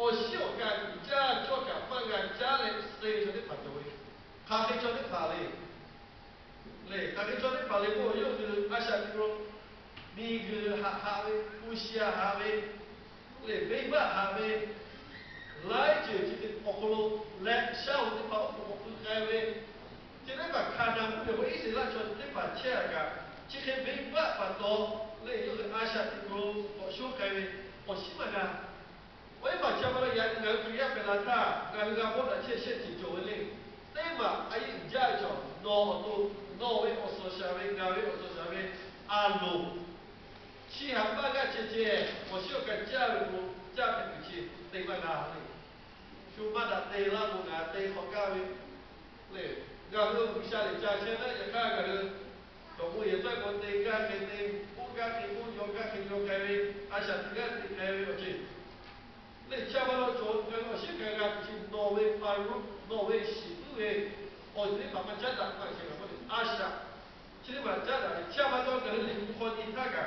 我小干家做干饭干家嘞，谁说的反对？咖啡做的咖嘞，嘞，咖啡做的咖嘞，我有个阿啥子咯，你个哈喂，不西啊哈喂，嘞，北巴哈喂，来就这个奥克罗，来下午的跑步开喂，这那个看到我们一直来做的把车个，这个北巴把多，嘞，有个阿啥子咯，我小开喂，我西嘛个。我一把家把那养养猪养回来他，俺俺我那些些挺久的嘞，对嘛？哎，家叫挪威我说下面，俺威我说下面，阿鲁，其他八个姐姐，我小个家里不家里不去，对嘛个嘞？就把那对啦不俺对好家里，嘞，俺个不下来家钱呢，也看个嘞。动物也在国内干，肯定不干，肯不有干，肯有干嘞，阿想干的干嘞，我去。那加巴罗做跟我先看看，就是挪威法鲁、挪威西部的，哦，这把嘛加大，嘛现在我的阿夏，这把加大，加巴罗跟领土和你那个，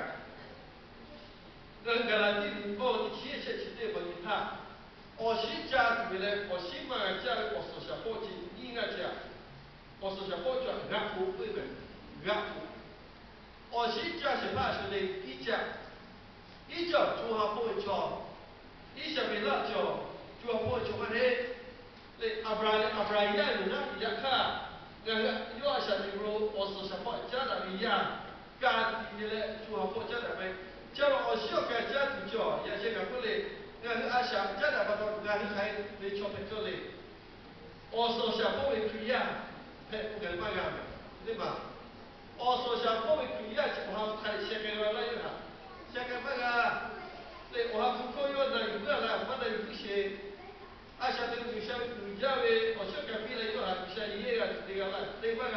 跟格兰蒂领哦，你写写起这个你看，我先加出来，我先嘛加我说下波及，你应该加，我说下波及俺不会的，俺不，我先加是怕是的，一加做下波及。伊下面那叫破球嘛嘞，嘞阿布拉亚有那亚卡，那个有阿下面罗我是什么加那里亚，干的嘞做破加那边，加了我小个加土叫，也是个过来，那个阿下加那把到那个还没敲没做嘞，我说下破为可以呀，嘿不跟嘛样的，对吧？我说下破为可以呀，就好看些个那一下，些个那个。对，我还不够用的，有个来，我那有些，啊，像这个有些有家的，我小改变了以后还有些爷个这个来，对吧个？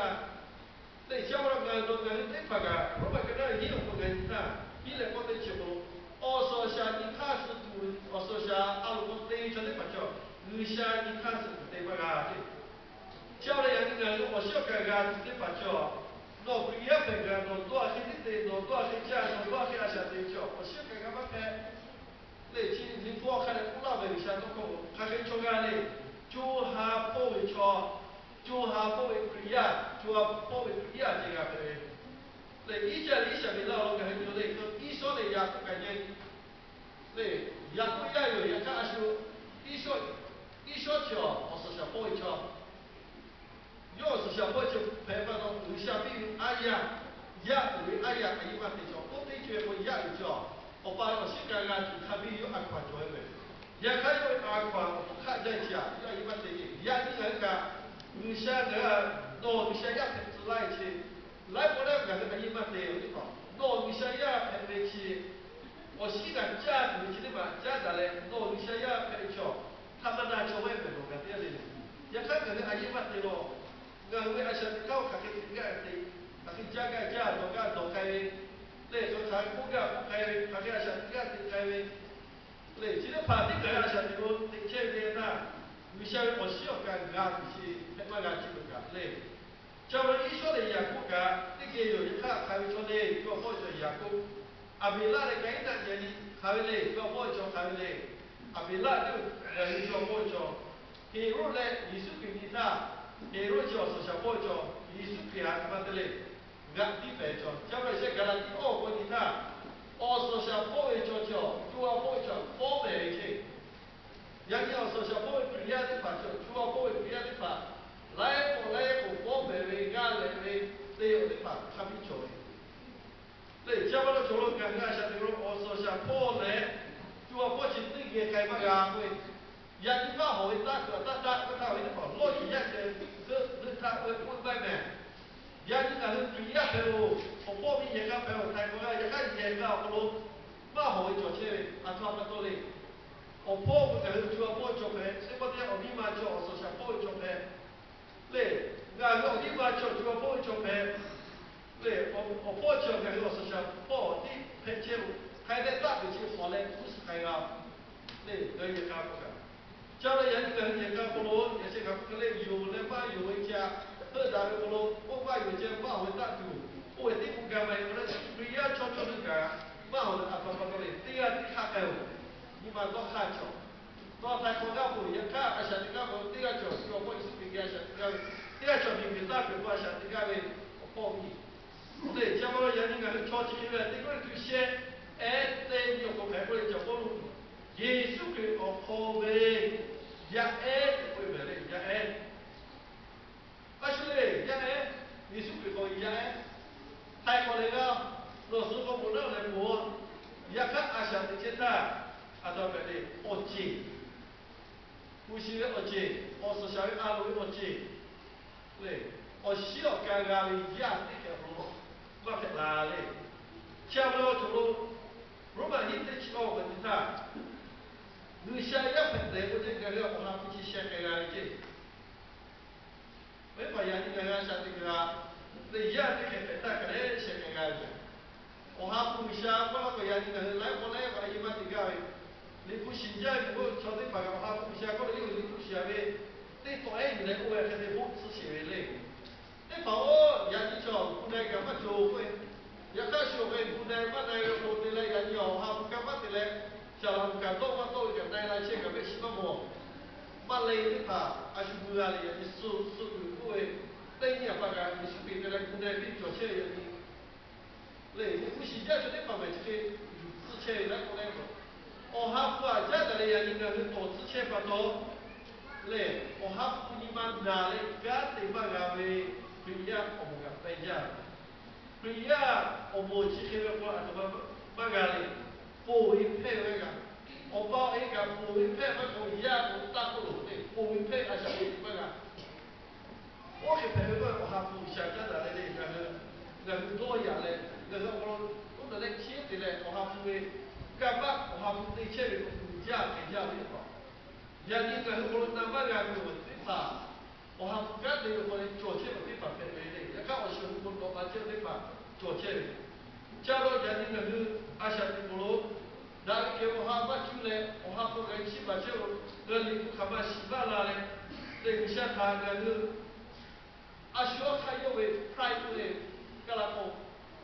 对，像我那个都跟对吧个？我们跟那也有不跟他，比来我们节目，我说下你看是读，我说下阿鲁我对着的不叫，有些你看是对吧个？对，叫了样个，我小改个对不叫。no priya pega no do a gente no do a gente no do a gente acha de cho o se pega ma pe le chi ni fo kha le kula be sha no ko kha ke cho ga le chu ha po we cho chu ha po we priya chu ha po we priya je ga pe le i ja li sha be la lo ga he yo le ko i so le ya ko ka je le ya ko ya yo ya ka shu i so cho o so sha po we cho 要是小伙就排放到楼下比如哎呀，呀为哎呀，哎嘛得叫，我对觉我呀有叫，我把我性格啊就他比有阿宽做的，也看有阿宽，我不看在家，要一般得呀你那个楼下个，喏楼下呀排出来去，来不了个个一般得有的话，喏楼下呀排回去，我西南家回去的嘛，家的嘞，喏楼下呀排叫，他们那就外面弄个别的，也看个阿姨嘛得咯。nggak gue asal kau kaki tiga ti kaki jaga do kai le so kai buka kai kaki asal tiga ti kai le jadi pasti kai asal itu ti cewek na misal osio kan nggak si tema nggak sih buka le coba iso le ya buka tiga yo ya kai so le kau mau so ya buka abila le kai nak jadi kai le kau mau so kai le abila tu dari so mau so hero le isu kita Ero cho so sa po cho Isu pia ma tele ga ti pe cho cha ba se garanti o ko ni ta o so sa po e cho cho tu a po cho po me che ya ni o so sa po e pia ti pa cho tu a po e pia ti pa lai ko po me ve ga le o ti pa ka bi cho le cha ba lo cho lo ga ga sa ti ro o so sa po le tu a po chi ti ge kai ma ga ko ya ni ba ho ta ko ta ko ta ho ni ko lo ni ya ke ta ko ko ba me ya ni ga lu ya pe lo o po bi ye ga pe o ta ko ya ga ye ga ko lo ba ho jo che a to pa to le o po ko ga lu tu o po jo pe se po te o bi ma jo o so sha po jo pe le ga lu bi ma jo tu o po jo pe le o po jo ga lu o so sha po ti pe che kai de ta bi chi ho le ku su kai ga le ga ye ga ko ga 叫了人跟人家不罗，也是个可能有人把有一家，二大个不罗，我把有家把回大肚，我一定不干嘛，我那不要悄悄的干，把我的阿爸爸过来，第二天看开我，你把我看着，那泰国噶不一样，卡阿啥的噶不，这个叫叫我意思比较啥的个，这个叫比大比我啥的个为包米。对，像我原来个超级个，这个就些，哎，对，有个美国人叫我路，耶稣给我口味，呀哎，会不嘞？呀哎，阿叔嘞，呀哎，耶稣给我呀哎，泰国那个，老师傅不能来播，呀看阿啥的现在，阿到别的，我接。不是个学，我是小阿路的学，对，我需要刚刚的压这个路，我给拉嘞，差不多就路，如果你得去奥文他，你下一份的我这个我还不去先给俺去，没发现你刚刚想这个，你压这个大概先给俺去，我还不下，我那个压这个来我来把一般这个。你不新疆，我朝这把个哈不下，过来有你不下呗，你多爱你来，我也肯定不吃些嘞。你把我眼睛上不那个么做会，也看学会不那么那个不的来眼睛哈不干嘛的来，下来不干多么多一个带来些个没什么么，嘛累的吧，还是不啊嘞，你手不会，对你把个你是别的来不那比较起来的，嘞，你不新疆就得把这个之前来过来个。我哈不啊，家的人应该是多之前不多，嘞，我哈不一般拿嘞，家的把个为不一样，我们个分家，不一样，我们去那个过啊，怎么把个嘞，不会配那个，我包一个不会配，那个一样我打不落嘞，不会配啊，小弟那个，我去配那个我哈不想家的嘞，那个多样嘞，那个我那来贴的嘞，我哈不会。干嘛？我还不对前面不讲，给讲的好。人家那个我那么个给我对吧？我还不干那个我的做前面对吧？别别的，也看我学我老板讲对吧？做前面，假如人家那个阿啥的不咯，那个给我还把出来，我还不该去把这个，那你不看把西巴拉嘞，那个像他那个，阿学还有为 pride 嘞，干啦不？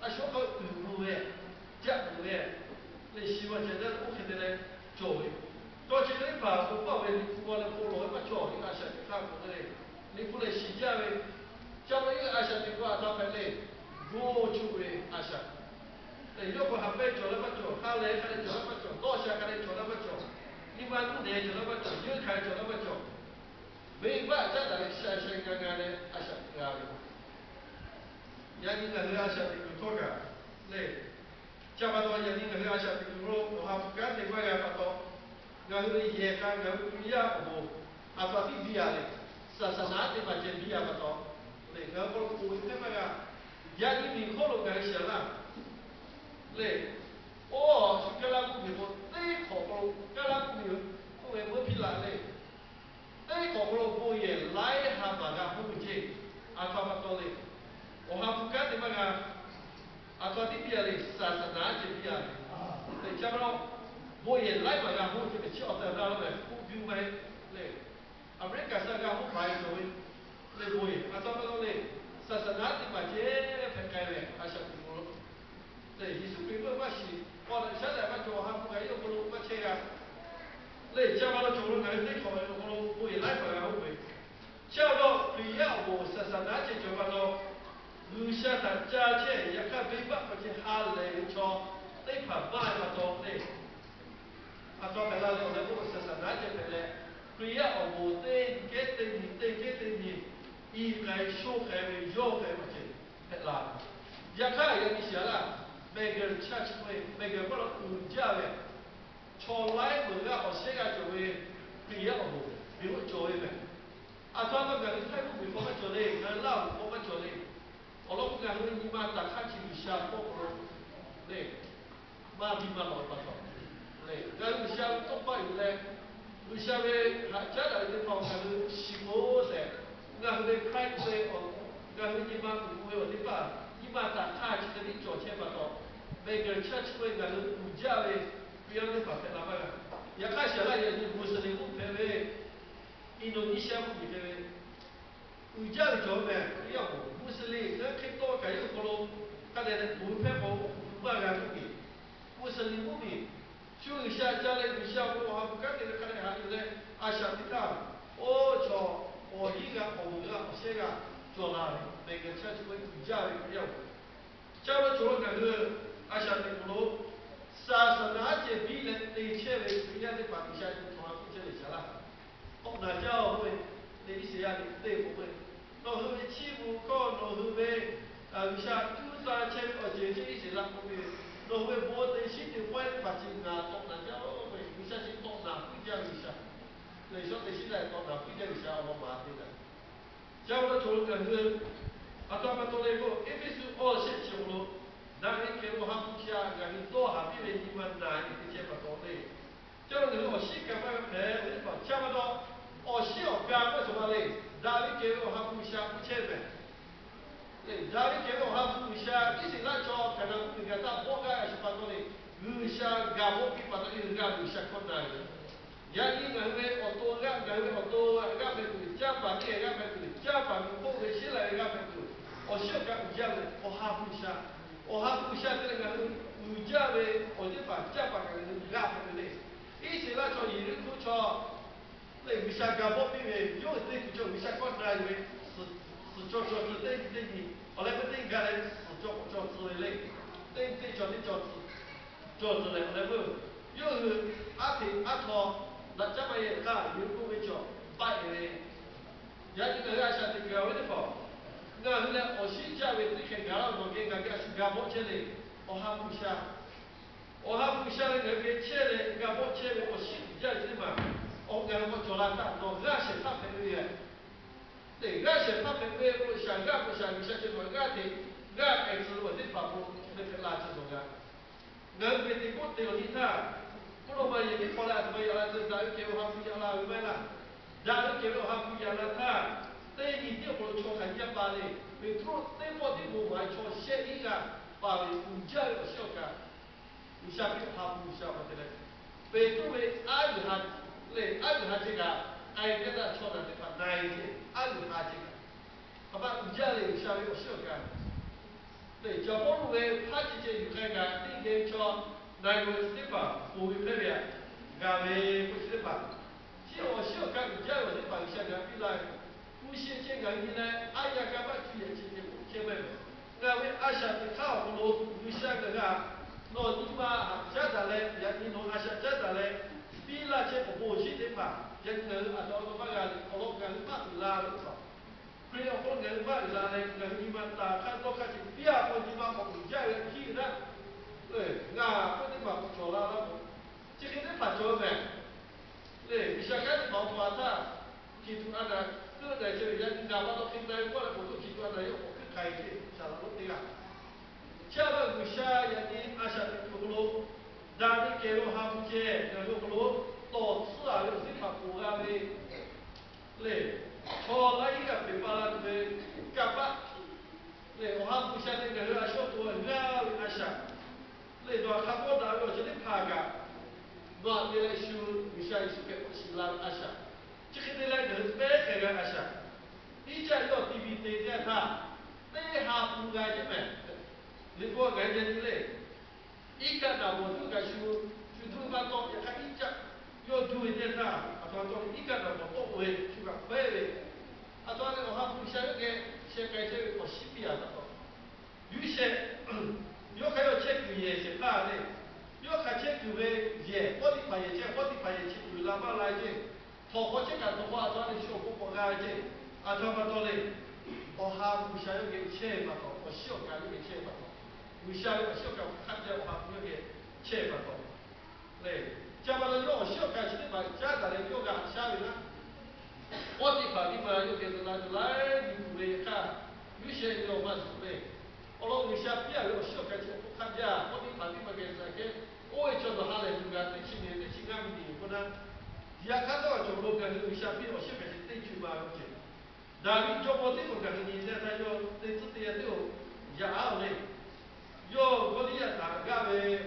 阿学个五位，加五位。你希望现在我肯定来做的，做起来把我包围你过来菠萝把做的阿啥的看不得嘞，你不来新疆的，叫了一个阿啥的话他们嘞，我就会阿啥，哎，要不还没做那么做，他来还得做那么做，多下还得做那么做，一般不得做那么做，有开做那么做，没办法在那里晒晒干干的阿啥干的，人家那个阿啥的有多个，嘞。加巴多人家那个小比如我哈不干的话呀，巴多，那个也干那个比亚不，阿多比比亚嘞，啥的嘛就比亚巴多，嘞，那个不那么个，人家你可能干些啦，嘞，哦，是干那不比我，那可不，干那不比，我也不比那嘞，那可不不也来哈嘛个不接，阿多巴多嘞，我哈不干的嘛个。atau di biar sasana je biar le jamro bo ye lai ma ga ho je chi ota da lo ku biu mai le america sa ga ho bai so le bo ye atau ba le sasana ti ma je pe kai le a sha ku lo le yesu pe ba shi o da sha da ba jo ha ku ga yo ko lo ba che ga le jamro jo lo ga ne ko lo bo ye lai ma ga ho bai cha lo pi ya bo sasana je jo ba loလူရှာတာကြားချက်ရခဘိဘပတိဟာလေချောသိဖာဘာမတော်လေအတော့ကလာလို့လည်းဘုရားဆန္ဒချက်ပဲလေခရိယအဘုသေကဲတဲ့ဒီတဲ့ကဲတဲ့ဒီဤခိုင်ရှုခဲရောခဲမချေဟဲ့လားရခရမိရှာလာဘေဂယ်ချက်ွေဘေဂယ်ဘောဦးကြပဲချောလိုက်ဘုရားအရှိကကြွေခရိယအဘုဒီလိုကြွေပဲအတော့ကလည်းထိုက်ဘူးဘုရားကြွေငါလာဘုရားကြွေAllah bukan hanya lima tak haji bisa pokok le, mati malam pasal le. Kalau bisa topai le, bisa be haja dari tu pau kalau simo se, nggak boleh kai se, nggak boleh lima kuwe waktu apa, lima tak haji jadi cuaca pasal. Mereka church kuwe nggak boleh hujan le, biar tu pasal apa kan? Ya kan siapa yang ni Muslim pun pewe, Indonesia pun pewe. 为家里做咩？要不穆斯林，那看到个有可能，他在不配合不按不给，穆斯林不给，就一下家里有小我还不干的，看来还有嘞，做哪里？每个车子会价位不一样。假如做那个阿像那个啥这比人的车位不一样的房地产就同样不这里下了。哦，那叫会那一些啊，对不会？然后会起步高，然后会像就在前这一些啦，会然后会摸的新的外发展啊，东南叫会有些是东南不一样一下。对，说的现在东南不一样一下，我马对的。假如做那个。Atau betul itu, ini semua sesi dulu. Dan ini kalau hampa yang itu habis di mana ini siapa tahu ni. Jangan ni orang siapa yang ini pak siapa tahu. Orang siapa apa semua ni. Dari kalau hampa siapa siapa. Dari kalau hampa siapa ini nak cakap kerana kita tak boleh siapa tahu ni. Rusia gapo pi pada ini Rusia kona ni. Yang ini ngawe auto ngawe siapa ni ngawe siapa ni boleh sila ngawe我小干有家的，我哈不下，我哈不下这个有家的，我就把家把个人压回来。以前那叫一人口叫，那有下干不比为，有的就叫有下干那以为是叫是等你，后来不等下来是叫之类嘞，等叫之类，后来不，有阿平阿托，那这么也干，有个会叫八月，人家那个下这个为的不。那后来我新家为这些干了，我给人家是干不起来，我还不下，我还不下来那边起来，干不起来，我新家是嘛，我干我做了大多，那些他朋友也，对，那些他朋友不想干不想，你想去做干的，干孩子我的爸爸那个垃圾做干，那边的工地有你看，不罗马也的后来怎么样了？这咱给我还不要了，明白了？咱给我还不要了他。แต่อีเดียวคนชอบขันยับบาเลยเป็นทุกเรื่องที่ผมหมายชอบเชื่ออีกอ่ะบาเลยอุจจาระเชื่อกันอุชาพิพาอุชามาเลยเป็นตัวเป็นอายุหัดเลยอายุหัดเจ้าไอ้เนี่ยนะชอบนั่นเป็นนายเนี่ยอายุหัดเจ้าเขาบอกอุจจาระอุชาพิพาเชื่อกันเลยจะบอกว่าพัฒน์จะอยู่แค่กันที่เกี่ยวกับนายคนสิบป่ะผู้วิเพย์กาเวคนสิบป่ะที่我เชื่อกันอุจจาระสิบป่ะอุชากันพี่ไล่不先见个你呢，哎呀，干嘛去也去的，前面，那位阿下的靠不路，有下个啊，那你妈家的嘞，也你弄阿下家的嘞，比那些不去的嘛，人人啊，到那个我老干嘛拉了吧，不要我干嘛拉嘞，那你妈打看到看见，别个你妈不家人去的，对，那不你妈不做了，这个你怕做没？对，你想看毛发他，记住那个。这个在这里，人家把到平台过来，我都习惯了，要我去开去，下了我这个。下了不下人家阿下的有路，让你给我哈不接，有路，到此啊有谁怕不啊的？嘞，错了一个别把那个干巴，嘞我哈不下那个阿小多阿阿下，嘞多看我大约是你怕个，我你来修，你下一次给我新郎阿下。这个的来人白开个阿下，一家要地皮对待他，那还不干什么？你给我干点的嘞，一个那我就该修，就都把东西他一家要做一点啥，啊，做一个那我不会，就个白的，啊，做那个还不想要给先改这个我西边的，有些要还要切割也是怕的，要看切割的也，我的怕也切，我的怕也切割，那么来的。好好这个的话，咱的小姑婆干净，啊，怎么做嘞？我还不想要给钱嘛多，我小干就给钱嘛多，为啥我小干看见我还不要给钱嘛多？嘞，这么多要小干是把家长的要干下面呢？我的话你们要给他来，你不会看，有些要嘛是嘞，我老为啥别要小干就不看见？我的话你们给他给，我也叫做他来就干，对青年的青年的不能。ya kan to jo ga ni sha pi o shi ga ni chu ba ro che da ni jo mo ti ko ga ni ya ta yo te tu te ya te o ya a le yo go ni ya ta ga be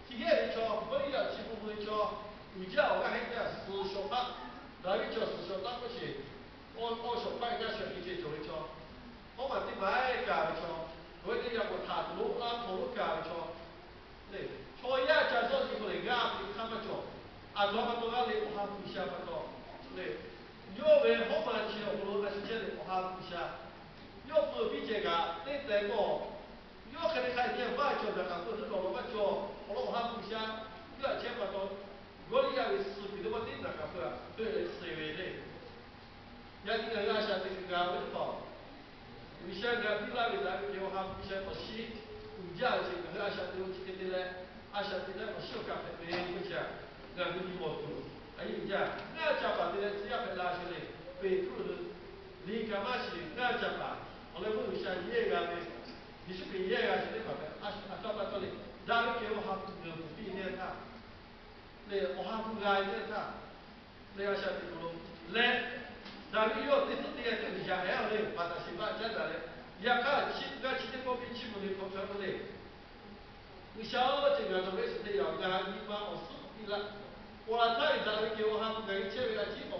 ti ge ni cho go ni ya chi bu ni cho u ja o ga hai ya su sho pa da ni cho su sho pa ko shi o sho pa ga sha ni che jo ni cho o ma ti ba ga cho go ni ya ko ta lu la ko ga cho le cho ya cha so ni ko le ga pi ka ma cho啊，做不做啊？你我还不下不做，对，有为好嘛去，我还是觉得我还不下，要不比这个那代表，要看你看见把脚的看不是老把脚，我老哈不下，要钱不到，我里要是比如我顶那个不，对了，是为的，要你看下这个我的宝。为啥个比拉为啥给我哈不下不洗？人家这个阿啥都这个的嘞，阿啥的嘞不修改的没不下，那你莫做。哎，人家那家把的嘞只要被拉下来，被住的，你干嘛去？那家把，后来我想也个的，你是被也个是的嘛的，阿咋把到嘞？然后给我哈不个不避免他，嘞我哈不爱的他，嘞阿啥的个咯，嘞。那你要对自己的对象还要嘞，把它先把简单嘞，也看起那起的方面起不嘞，方法不嘞。你小这个都没是这样，那你把我死定了。我那他一张给我还不给前面那几个，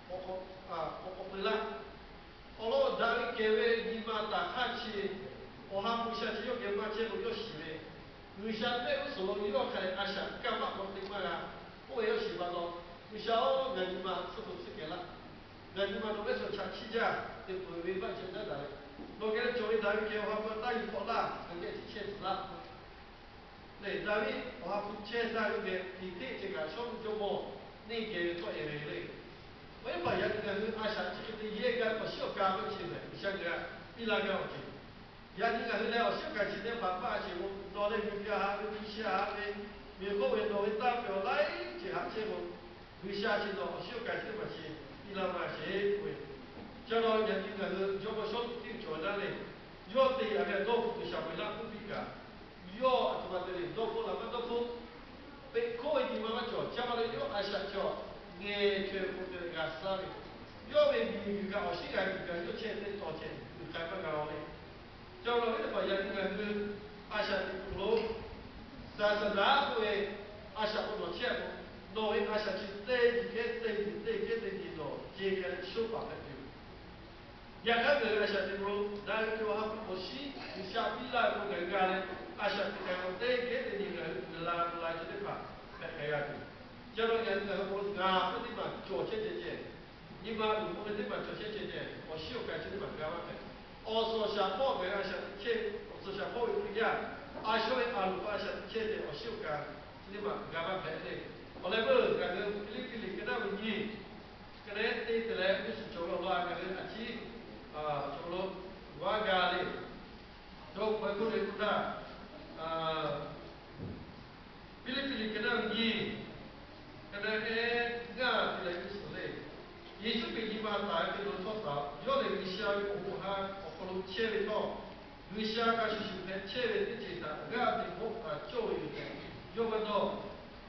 我回来。我老张给为你妈打看起，我还不下去要给妈节目要洗嘞。你想没有什么要看阿想干嘛我对嘛呀？我也要洗吧咯。你小那你妈是不是给了？那你妈都没说吃起家，就不会把钱在那里。我给他教一单给我们打一包啦，人家去签字啦。对，咱们我还不签单那个地铁这个小就么，那个做一类的。我也发现这个阿啥这个也干不小干不起来，像这个比那个去。也你看后来我小干起点办法去，我拿来邮票哈，邮下的，美国为拿来打表来，这下这个邮下去了，小干起点不去，比那嘛些贵。叫到人家那个叫个小弟叫那嘞，要对那个老虎的小鬼那不比个，要怎么的嘞？老虎那么老虎，被可以地方嘛叫，叫嘛嘞要按下叫，眼全部的按啥嘞？要为民个好些个个要钱得多钱，开不高嘞。叫了为了把人那个按下的路，但是哪回按下不多钱不？哪回按下去对的咯，这个手法的。也看个阿啥子路，那个就哈不西，你下边来不人家嘞，阿啥子个对给的你个来这里吧，哎呀的，假如人那个我啊不的嘛，做些这些，你嘛如果的嘛做些这些，我修改这里嘛干嘛的，我说下坡个阿啥切，我说下坡不一样，阿修的阿鲁阿啥切的我修改，这里嘛干嘛的嘞，后来不那个菲律宾跟他们你，跟他对的嘞，不是做了话那个阿七。solo wagali do bagule kuda pili-pili kena ngi kena ga pili isole yesu pe di ma ta ke lo so ta yo le ni sha ko ha ko lo che le to ni sha ka shi shi pe che le ti ta ga de ko ka cho yu de yo ba do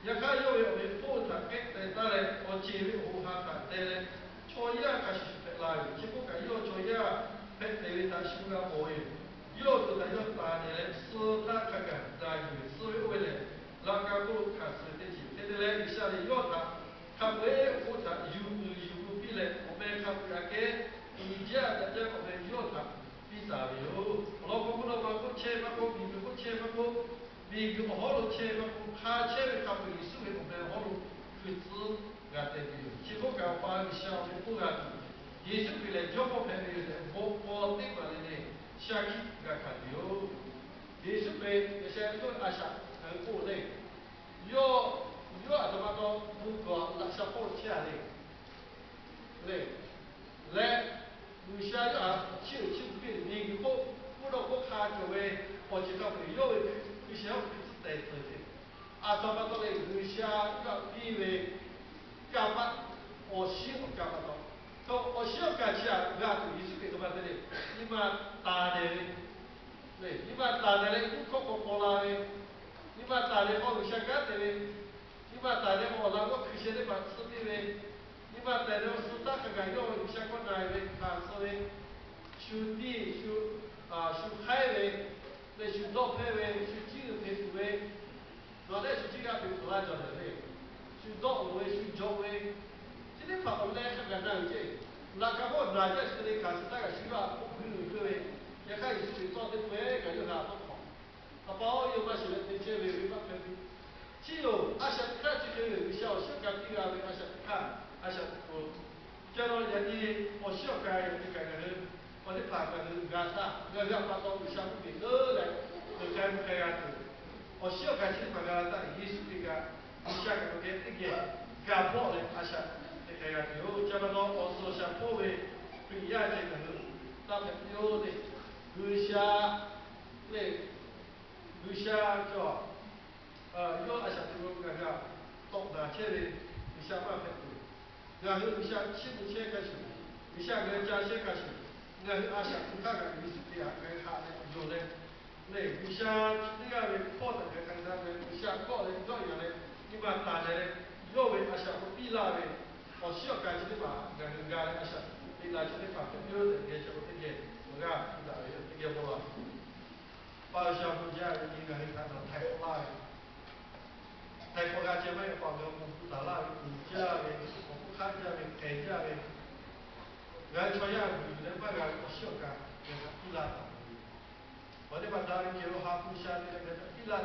ya ka yo yo be po ta ke te ta le o che le ko ha ka te le cho ya ka shi pe la yu che ko ka yo cho ya pe te le ta shi ga mo yu yo to ta yo ta ne le so ta ka ka ta yu so yo we le la ka ko ka se te chi te le ni sha le yo ta ka we ko ta yu bi le o me ka ya ke ni ja ta ja ko me yo ta bi sa yo lo ko ko ma ko che ma ko bi ko che ma ko bi ko ho lo che ma ko ka che ka bi su we ko me ho lo ku zi ga te bi chi ko ka pa bi sha bi ko ga耶稣回来叫我朋友的，我对过来的，下去个看有，耶稣回现在说阿啥很过来，要怎么说？不过那些好吃的，对，来，有些啊，手边你不到不看就会，我知道会有有些不是带头的，啊，怎么说嘞？有些要以为干嘛？我喜欢干嘛到？我需要感谢啊，你是给什么的嘞？你嘛打的嘞，对，你嘛打的嘞，不可可过来嘞，你嘛打的好有些干的嘞，你嘛打的好那我可些的把吃的嘞，你嘛打的是大个个要有些个来嘞，看所谓修地修海嘞，来修道海嘞，修金融配付嘞，那来修这个配付来着的嘞，修道路嘞，修桥嘞。这里跑过来看看那有这，那个我哪家是的，看是大概需要不可能各位，也看是谁做的不爱，感觉他不好，他包有把些人这为把分的，只有阿些看这个有效，小干地啊为阿些看，阿些我，假如人家我小干有的干个人，我的把个gata apa kau bisa begitu dan bukan kayak tu. Osio kasih magata Yesus tiga bisa kemudian tiga gabok le asal kayak tu. Jangan lo osio siapa we pria je kan. Tapi yo le bisa jo yo asal tu kan top dah cewek bisa apa tu. Lalu bisa cipu kasih, bisa kerja kasih. Lalu asal kita kan bisa dia kan hal yang jualan, bisa dia report kan bisa kau itu yang ni mata ni, yo asal pila osio kan jadi mah kan negara asal pila jadi mah yo dia cakap dia, maka kita dia bola. Pasal punya ini kan kita Thai Lai, Thai Pogak cuma yang kalau kita Lai, puja kerja kerja gak saya begitu pada masyarakat yang pilat. Pada pada hari kilo hapus saya tidak pilat